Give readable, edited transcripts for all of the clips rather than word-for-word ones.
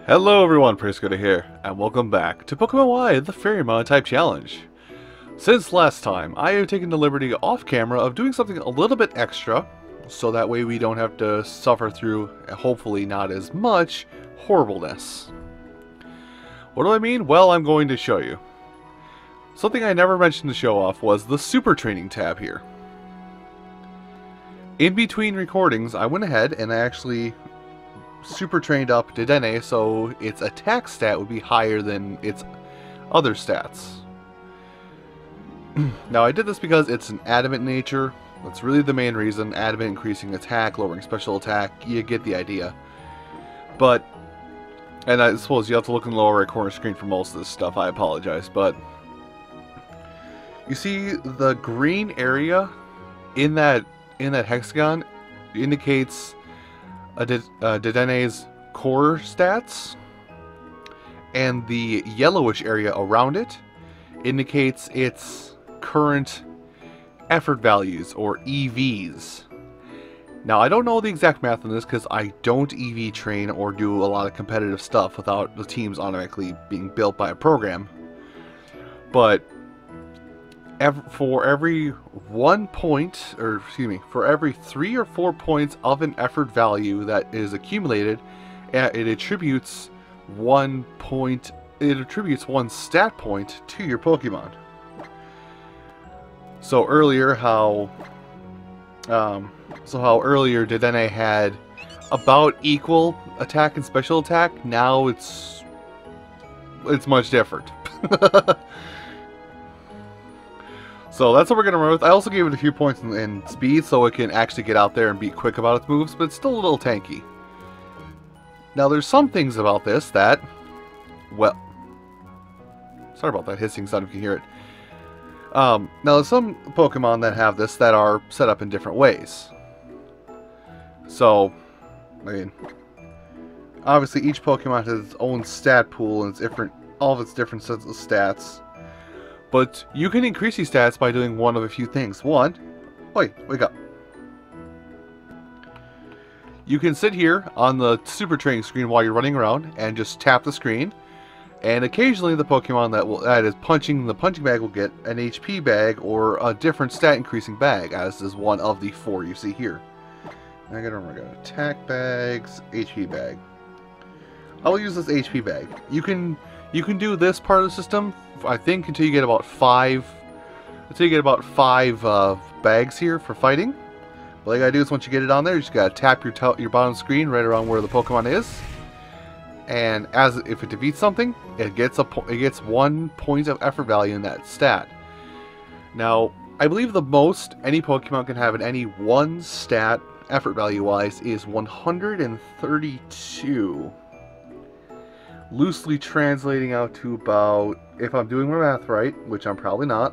Hello everyone, Priscoda here, and welcome back to Pokemon Y, the Fairy Monotype Challenge. Since last time, I have taken the liberty off camera of doing something a little bit extra, so that way we don't have to suffer through, hopefully not as much, horribleness. What do I mean? Well, I'm going to show you. Something I never mentioned to show off was the Super Training tab here. In between recordings, I went ahead and I actually super trained up Dedenne so its attack stat would be higher than its other stats. Now I did this because it's an adamant nature. That's really the main reason. Adamant increasing attack, lowering special attack, you get the idea. But, and I suppose you have to look in the lower right corner screen for most of this stuff, I apologize, but you see the green area in that hexagon indicates Dedenne's core stats, and the yellowish area around it indicates its current effort values, or EVs. Now, I don't know the exact math on this because I don't EV train or do a lot of competitive stuff without the teams automatically being built by a program, but for every 1 point, or excuse me, for every 3 or 4 points of an effort value that is accumulated, it attributes 1 point. It attributes 1 stat point to your Pokemon. So earlier, how earlier Dedenne had about equal attack and special attack. Now it's much different. So that's what we're going to run with. I also gave it a few points in speed so it can actually get out there and be quick about its moves, but it's still a little tanky. Now there's some things about this that, well, sorry about that hissing sound if you can hear it. Now there's some Pokemon that have this that are set up in different ways. So, I mean, obviously each Pokemon has its own stat pool and all of its different sets of stats. But you can increase these stats by doing one of a few things. One, wait, wake up. You can sit here on the super training screen while you're running around and just tap the screen. And occasionally the Pokemon that is punching the punching bag will get an HP bag or a different stat increasing bag, as is one of the 4 you see here. I gotta remember, I got attack bags, HP bag. I'll use this HP bag. You can do this part of the system, I think, until you get about 5 bags here for fighting. All you gotta do is once you get it on there, you just gotta tap your bottom screen right around where the Pokemon is, and if it defeats something, it gets 1 point of effort value in that stat. Now, I believe the most any Pokemon can have in any one stat, effort value wise, is 132. Loosely translating out to about, if I'm doing my math right, which I'm probably not,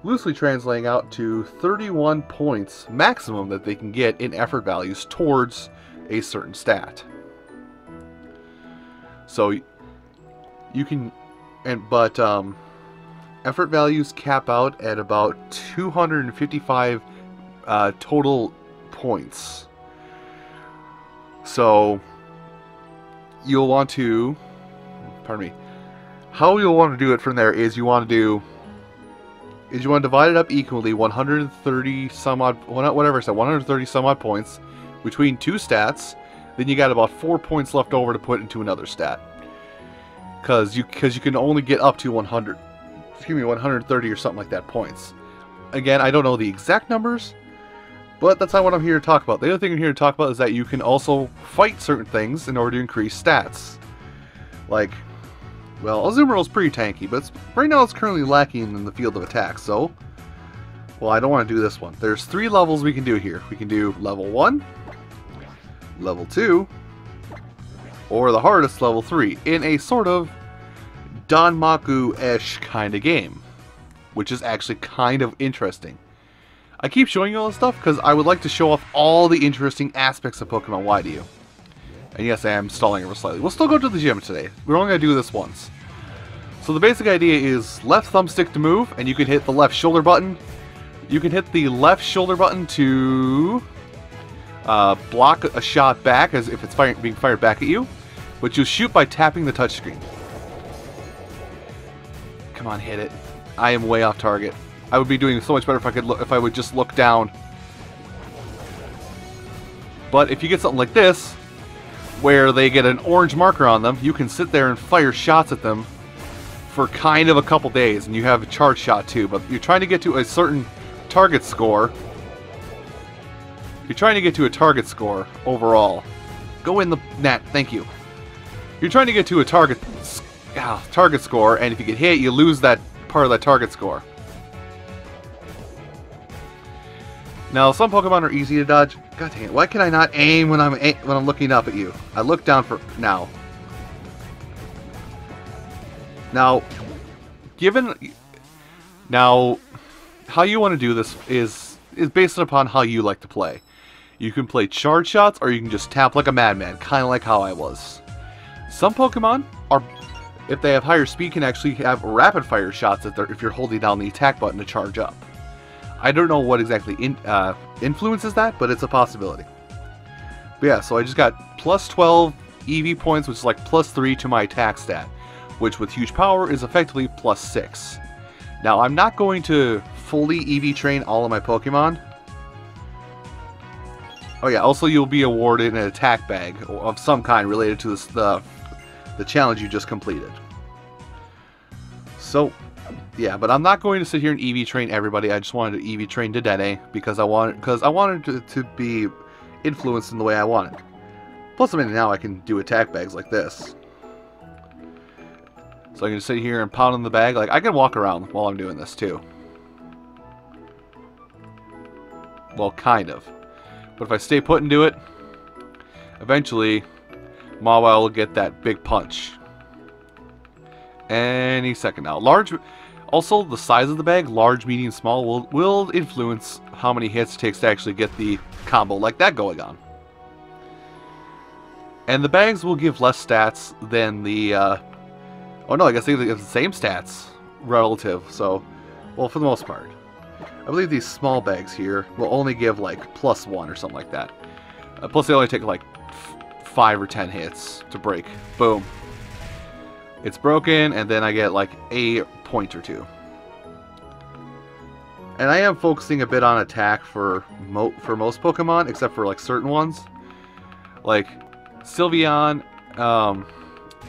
loosely translating out to 31 points maximum that they can get in effort values towards a certain stat. So you can, but effort values cap out at about 255 total points. So you'll want to, how you'll want to do it from there is you want to divide it up equally, 130 some odd, whatever I said, 130 some odd points between 2 stats. Then you got about 4 points left over to put into another stat, because you can only get up to 130 or something like that points. Again, I don't know the exact numbers, but that's not what I'm here to talk about. The other thing I'm here to talk about is that you can also fight certain things in order to increase stats. Like, well, Azumarill's pretty tanky, but right now it's currently lacking in the field of attack, so, well, I don't want to do this one. There's 3 levels we can do here. We can do level 1, level 2, or the hardest, level 3, in a sort of Danmaku-ish kind of game, which is actually kind of interesting. I keep showing you all this stuff because I would like to show off all the interesting aspects of Pokemon Y to you. And yes, I am stalling ever slightly. We'll still go to the gym today. We're only going to do this once. So the basic idea is left thumbstick to move, and you can hit the left shoulder button. You can hit the left shoulder button to block a shot back as if it's being fired back at you. But you shoot by tapping the touchscreen. Come on, hit it. I am way off target. I would be doing so much better if I would just look down. But if you get something like this, where they get an orange marker on them, you can sit there and fire shots at them for kind of a couple days, and you have a charge shot too. But you're trying to get to a certain target score. You're trying to get to a target score overall. Go in the net, thank you. You're trying to get to a target score, and if you get hit, you lose that part of that target score. Now, some Pokemon are easy to dodge. God dang it! Why can I not aim when I'm looking up at you? I look down for now. Now, how you want to do this is based upon how you like to play. You can play charge shots, or you can just tap like a madman, kind of like how I was. Some Pokemon are, if they have higher speed, can actually have rapid fire shots if you're holding down the attack button to charge up. I don't know what exactly influences that, but it's a possibility. But yeah, so I just got plus 12 EV points, which is like plus 3 to my attack stat, which with huge power is effectively plus 6. Now, I'm not going to fully EV train all of my Pokemon. Oh yeah, also you'll be awarded an attack bag of some kind related to the challenge you just completed. So, yeah, but I'm not going to sit here and EV train everybody. I just wanted to EV train Dedenne because I wanted to be influenced in the way I wanted. Plus, I mean, now I can do attack bags like this. So I can sit here and pound on the bag. Like, I can walk around while I'm doing this too. Well, kind of. But if I stay put and do it, eventually Mawile will get that big punch. Any second now. Also, the size of the bag, large, medium, small, will influence how many hits it takes to actually get the combo like that going on. And the bags will give less stats than the... oh no, I guess they give the same stats relative, so... Well, for the most part. I believe these small bags here will only give like plus 1 or something like that. Plus they only take like 5 or 10 hits to break. Boom. It's broken, and then I get like a point or two. And I am focusing a bit on attack for most Pokemon, except for like certain ones. Like Sylveon and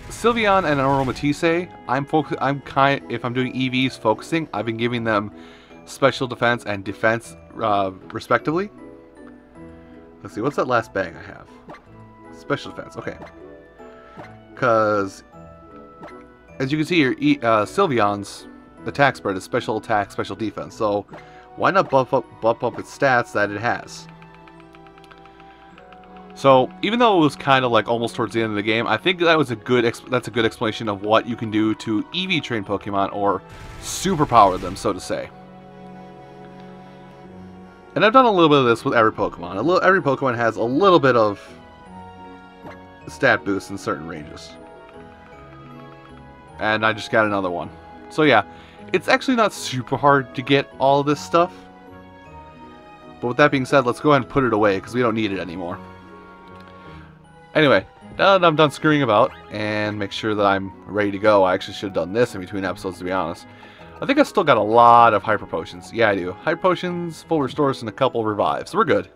Aromatisse, if I'm doing EVs focusing, I've been giving them special defense and defense respectively. Let's see, what's that last bag I have? Special defense, okay. Because as you can see here, Sylveon's attack spread is special attack, special defense. So why not bump up its stats that it has? So even though it was kind of like almost towards the end of the game, I think that was that's a good explanation of what you can do to EV train Pokemon or superpower them, so to say. And I've done a little bit of this with every Pokemon. Every Pokemon has a little bit of stat boost in certain ranges. And I just got another one. So yeah, it's actually not super hard to get all of this stuff. But with that being said, let's go ahead and put it away because we don't need it anymore. Anyway, now that I'm done screwing about and make sure that I'm ready to go, I actually should have done this in between episodes, to be honest. I think I still got a lot of Hyper Potions. Yeah, I do. Hyper Potions, full restores, and a couple revives. So we're good.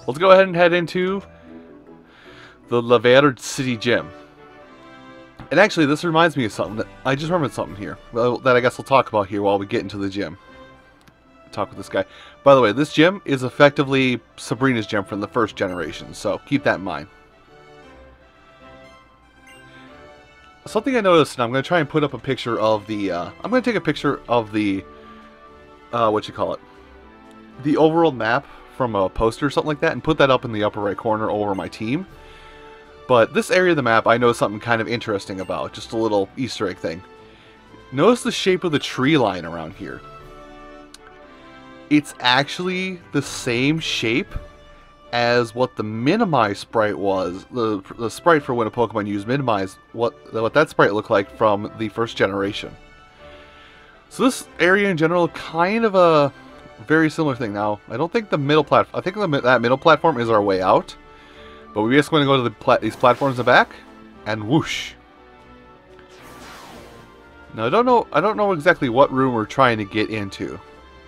Let's go ahead and head into the Laver City Gym. And actually, this reminds me of something. I just remembered something here that I guess we'll talk about here while we get into the gym. Talk with this guy. By the way, this gym is effectively Sabrina's gym from the first generation, so keep that in mind. Something I noticed, and I'm going to try and put up a picture of the... I'm going to take a picture of the... the overall map from a poster or something like that, and put that up in the upper right corner over my team. But this area of the map, I noticed something kind of interesting about. Just a little Easter egg thing. Notice the shape of the tree line around here. It's actually the same shape as what the Minimize sprite was. The sprite for when a Pokemon used Minimize, what that sprite looked like from the first generation. So this area in general, kind of a very similar thing. Now, I don't think the middle platform, I think that middle platform is our way out. But we just want to go to these platforms in the back, and whoosh. Now I don't know exactly what room we're trying to get into.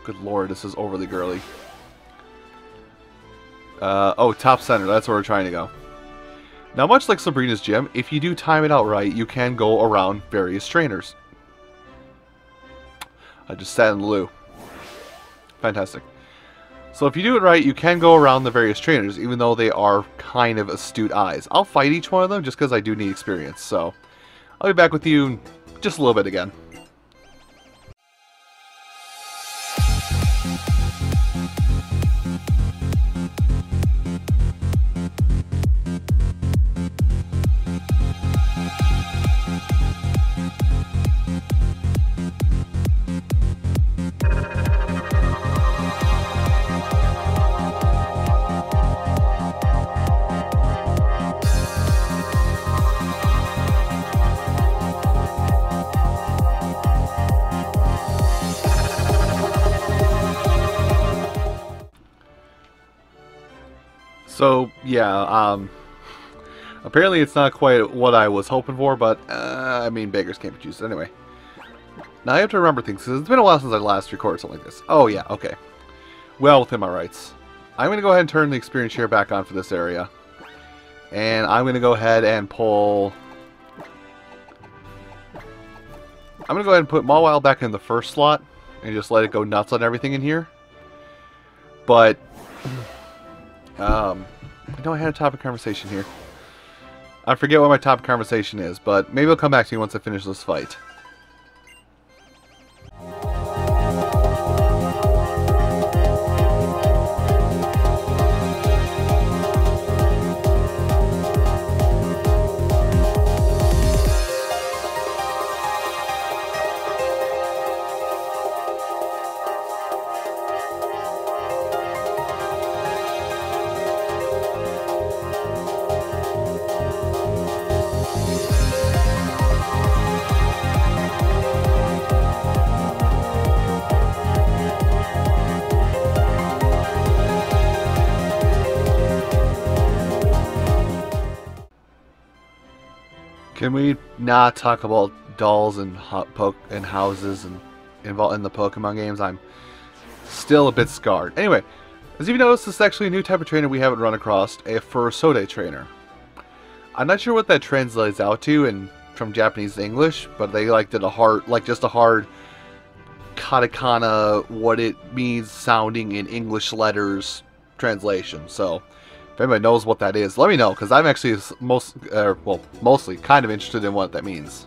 Good lord, this is overly girly. Oh, top center, that's where we're trying to go. Now, much like Sabrina's gym, if you do time it out right, you can go around various trainers. I just sat in the loo. Fantastic. So if you do it right, you can go around the various trainers, even though they are kind of astute eyes. I'll fight each one of them just because I do need experience, so I'll be back with you in just a little bit again. So, yeah, apparently it's not quite what I was hoping for, but, I mean, beggars can't be choosers. Anyway, now I have to remember things, because it's been a while since I last recorded something like this. Oh, yeah, okay. Well within my rights. I'm going to go ahead and turn the experience share back on for this area. And I'm going to go ahead and pull... I'm going to go ahead and put Mawile back in the first slot, and just let it go nuts on everything in here. But... I know I had a topic conversation here. I forget what my topic conversation is, but maybe I'll come back to you once I finish this fight. Can we not talk about dolls and houses and involved in the Pokemon games? I'm still a bit scarred. Anyway, as you've noticed, this is actually a new type of trainer we haven't run across, a Furisode trainer. I'm not sure what that translates out to from Japanese to English, but they did a hard, just a hard katakana, what it means sounding in English letters translation. So, if anybody knows what that is, let me know, because I'm actually mostly kind of interested in what that means.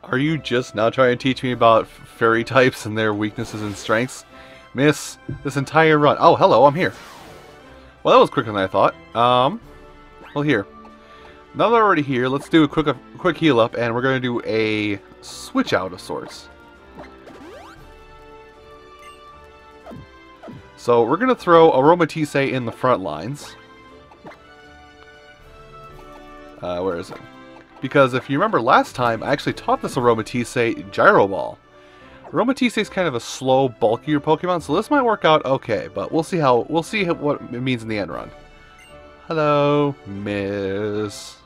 Are you just now trying to teach me about fairy types and their weaknesses and strengths? Miss, this entire run... Oh, hello, I'm here. Well, that was quicker than I thought. Well, here. Now that we're already here, let's do a quick heal up, and we're going to do a switch out of sorts. So, we're going to throw Aromatisse in the front lines. Where is it? Because if you remember last time, I actually taught this Aromatisse Gyro Ball. Aromatisse is kind of a slow, bulkier Pokemon, so this might work out okay, but we'll see what it means in the end run. Hello, Miss.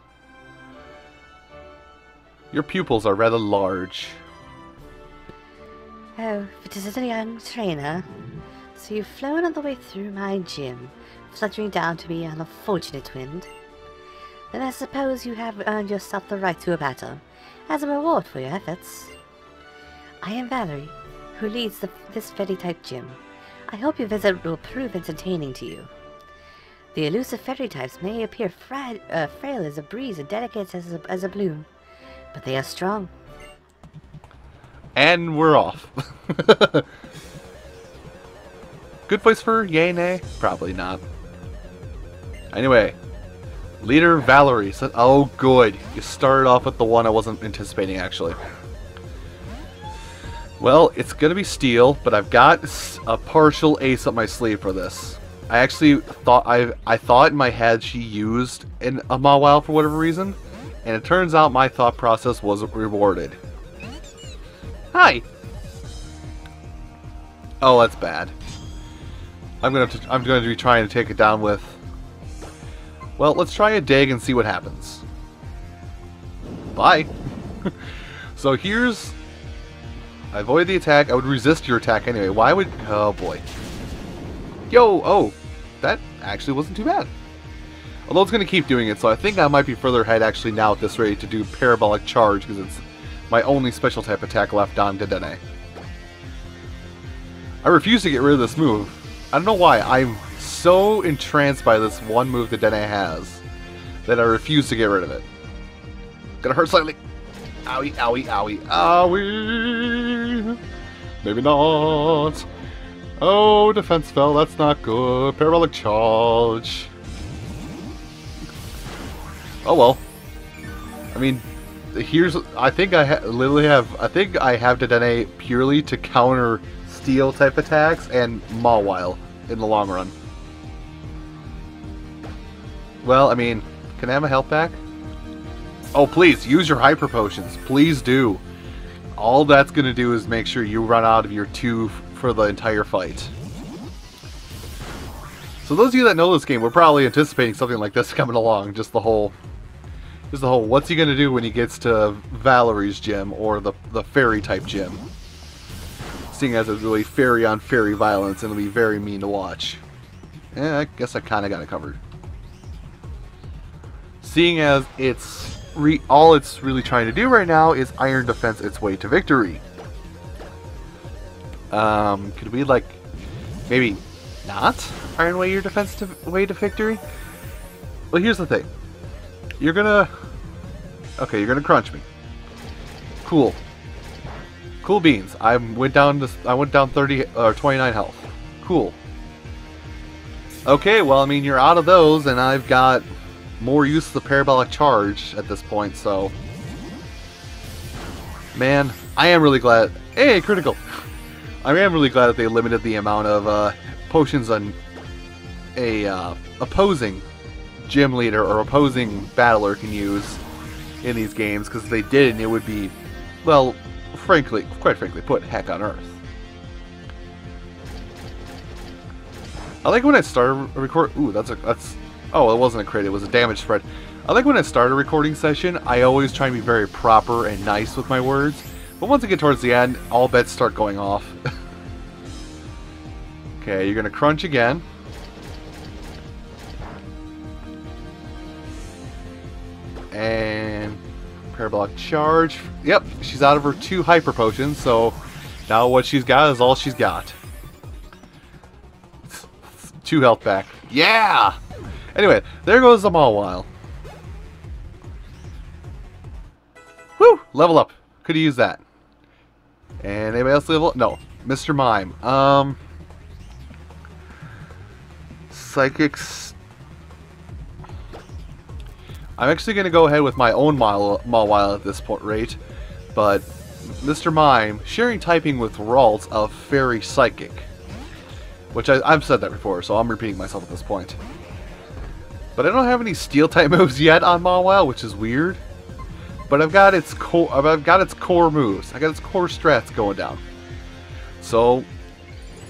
Your pupils are rather large. Oh, but is it a young trainer? So you've flown all the way through my gym, fluttering down to me on a fortunate wind. Then I suppose you have earned yourself the right to a battle, as a reward for your efforts. I am Valerie, who leads this Fairy-type gym. I hope your visit will prove entertaining to you. The elusive Fairy-types may appear frail as a breeze and delicate as a bloom, but they are strong. And we're off. Good voice for yay, nay? Probably not. Anyway. Leader Valerie said, oh good. You started off with the one I wasn't anticipating actually. Well, it's gonna be steel, but I've got a partial ace up my sleeve for this. I actually thought I thought in my head she used a Mawile for whatever reason, and it turns out my thought process wasn't rewarded. Hi. Oh, that's bad. I'm gonna be trying to take it down with. Well, let's try a dig and see what happens. Bye. So here's. I avoid the attack. I would resist your attack anyway. Why would... Oh, boy. Yo! Oh! That actually wasn't too bad. Although it's going to keep doing it, so I think I might be further ahead actually now at this rate to do Parabolic Charge, because it's my only special type attack left on Dedenne. I refuse to get rid of this move. I don't know why. I'm so entranced by this one move that Dedenne has that I refuse to get rid of it. Gonna hurt slightly. Owie, owie, owie, owie. Maybe not. Oh, defense fell. That's not good. Parabolic charge. Oh well. I mean, here's. I think I literally have. I think I have Dedenne purely to counter steel type attacks and Mawile in the long run. Well, I mean, can I have a health back? Oh, please, use your hyper potions. Please do. All that's going to do is make sure you run out of your 2 for the entire fight. So those of you that know this game, we're probably anticipating something like this coming along. Just the whole, what's he going to do when he gets to Valerie's gym or the fairy type gym? Seeing as it's really fairy on fairy violence, and it'll be very mean to watch. Yeah, I guess I kind of got it covered. Seeing as it's all it's really trying to do right now is iron defense its way to victory. Could we like maybe not iron way your defense way to victory? Well, here's the thing. You're gonna crunch me. Cool. Cool beans. I went down 30 or 29 health. Cool. Okay, well, I mean, you're out of those, and I've got more use of the parabolic charge at this point, so... Man, I am really glad... Hey, critical! I am really glad that they limited the amount of potions on a opposing gym leader or opposing battler can use in these games, because if they didn't, it would be, well, quite frankly, put heck on earth. I like when I started a record... Ooh, that's... Oh, it wasn't a crit, it was a damage spread. I like when I start a recording session, I always try to be very proper and nice with my words. But once I get towards the end, all bets start going off. Okay, you're gonna crunch again. And... Parabolic charge. Yep, she's out of her 2 hyper potions, so... Now what she's got is all she's got. 2 health back. Yeah! Anyway, there goes the Mawile. Woo! Level up. Could have used that. And anybody else level? No. Mr. Mime. Psychics. I'm actually going to go ahead with my own Mawile at this point rate. But Mr. Mime, sharing typing with Ralt of Fairy Psychic. Which I've said that before, so I'm repeating myself at this point. But I don't have any steel type moves yet on Mawile, which is weird. But I've got its core moves. I got its core strats going down. So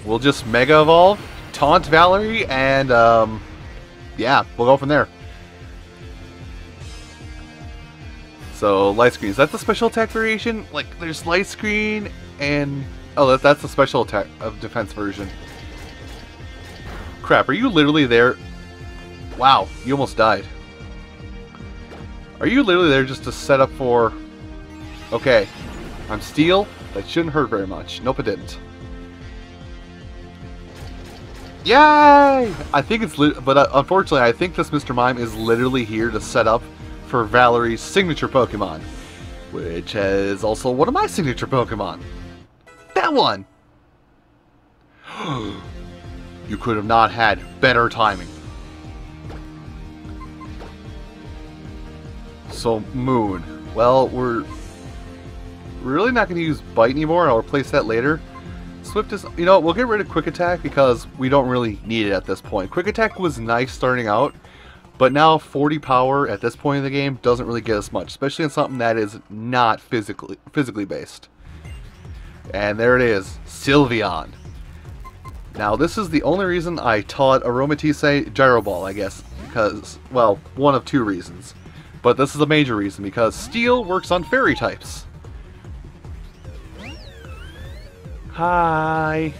we'll just Mega Evolve, taunt Valerie, and yeah, we'll go from there. So light screen, is that the special attack variation? Like there's light screen and oh, that's the special attack of defense version. Crap, are you literally there? Wow, you almost died. Are you literally there just to set up for... Okay, I'm steel. That shouldn't hurt very much. Nope, it didn't. Yay! I think it's... But unfortunately, I think this Mr. Mime is literally here to set up for Valerie's signature Pokemon. Which is also one of my signature Pokemon. That one! You could have not had better timing. So, Moon. Well, we're really not going to use Bite anymore. I'll replace that later. Swift is... You know, we'll get rid of Quick Attack because we don't really need it at this point. Quick Attack was nice starting out, but now 40 power at this point in the game doesn't really get us much, especially in something that is not physically based. And there it is, Sylveon. Now, this is the only reason I taught Aromatisse Gyro Ball, I guess, because, well, one of two reasons. But this is a major reason, because Steel works on Fairy types. Hi.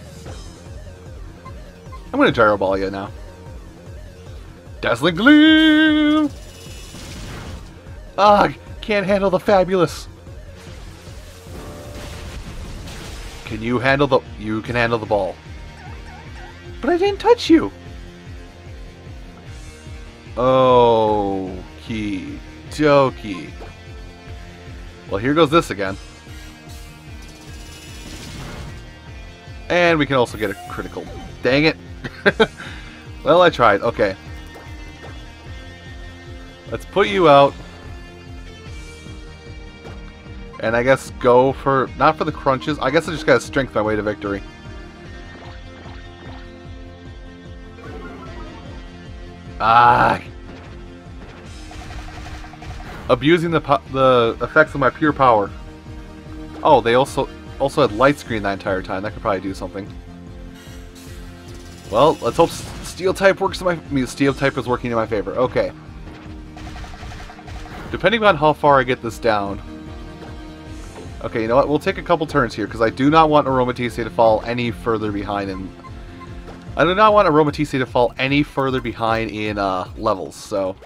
I'm gonna Gyro Ball you now. Dazzling Gleam! Ah, can't handle the fabulous. Can you handle the... You can handle the ball. But I didn't touch you! Okie dokie. Well, here goes this again. And we can also get a critical. Dang it! Well, I tried. Okay. Let's put you out. And I guess go for... Not for the crunches. I guess I just gotta strength my way to victory. Ah! Abusing the effects of my pure power. Oh, they also had light screen that entire time. That could probably do something. Well, let's hope Steel type works in my... I mean, Steel type is working in my favor. Okay. Depending on how far I get this down. Okay, you know what? We'll take a couple turns here, because I do not want Aromatisse to fall any further behind in... I do not want Aromatisse to fall any further behind in levels, so...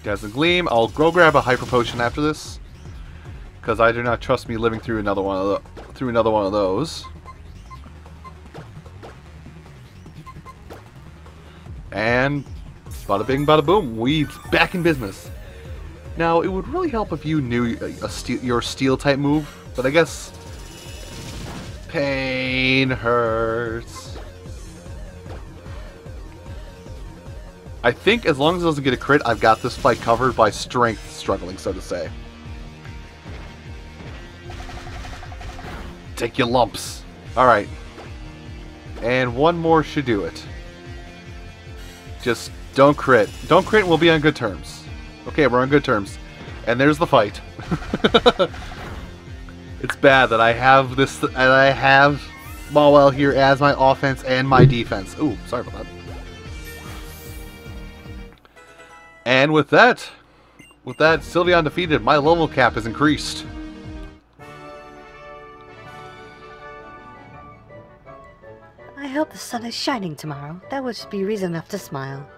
Dazzling Gleam. I'll go grab a Hyper Potion after this, because I do not trust me living through another one of those. And bada bing, bada boom. We're back in business. Now, it would really help if you knew your Steel type move, but I guess pain hurts. I think as long as it doesn't get a crit, I've got this fight covered by strength struggling, so to say. Take your lumps. Alright. And one more should do it. Just don't crit. Don't crit and we'll be on good terms. Okay, we're on good terms. And there's the fight. It's bad that I have this, and I have Mawile here as my offense and my defense. Ooh, sorry about that. And with that, Sylveon defeated, my level cap is increased. I hope the sun is shining tomorrow. That would be reason enough to smile.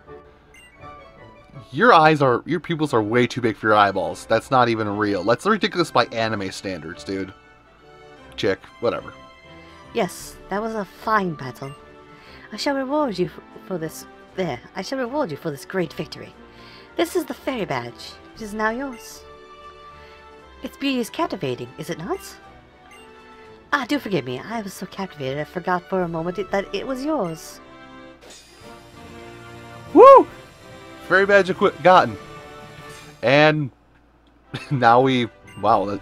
Your pupils are way too big for your eyeballs. That's not even real. That's ridiculous by anime standards, dude. Chick, whatever. Yes, that was a fine battle. I shall reward you for this. I shall reward you for this great victory. This is the Fairy Badge. It is now yours. Its beauty is captivating, is it not? Ah, do forgive me. I was so captivated I forgot for a moment that it was yours. Woo! Fairy Badge gotten. And now we... Wow.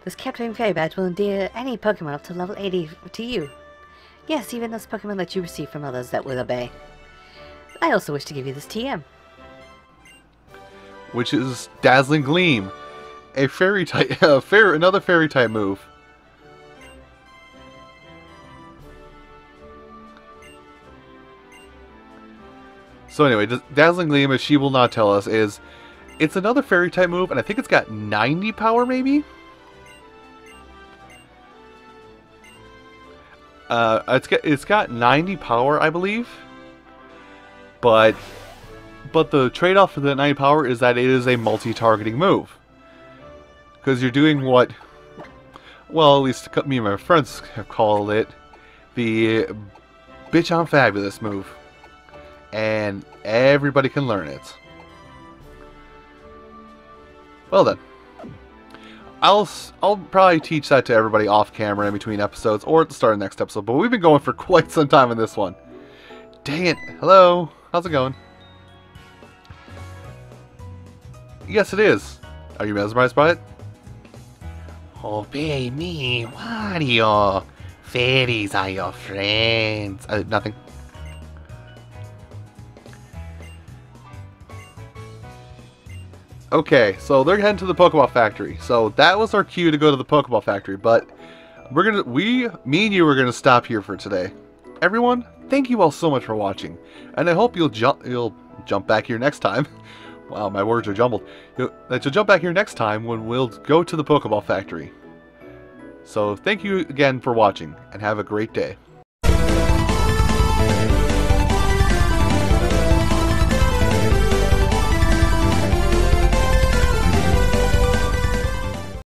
This captivating Fairy Badge will endear any Pokemon up to level 80 to you. Yes, even those Pokemon that you receive from others that will obey. I also wish to give you this TM. Which is Dazzling Gleam. A fairy type, another fairy type move. So anyway, Dazzling Gleam, as she will not tell us, it's another fairy type move, and I think it's got 90 power, maybe. It's got 90 power, I believe. But the trade-off for the 90 power is that it is a multi-targeting move. Because you're doing what, well, at least me and my friends have called it, the Bitch I'm Fabulous move. And everybody can learn it. Well then. I'll probably teach that to everybody off camera in between episodes or at the start of the next episode. But we've been going for quite some time in this one. Dang it. Hello. How's it going? Yes, it is. Are you mesmerized by it? Obey me, Wario. Fairies are your friends. Nothing. Okay, so they're heading to the Pokeball Factory. So that was our cue to go to the Pokeball Factory, but me and you are gonna stop here for today. Everyone, thank you all so much for watching, and I hope you'll jump back here next time. Wow, my words are jumbled. That you'll jump back here next time when we'll go to the Pokeball Factory. So thank you again for watching, and have a great day.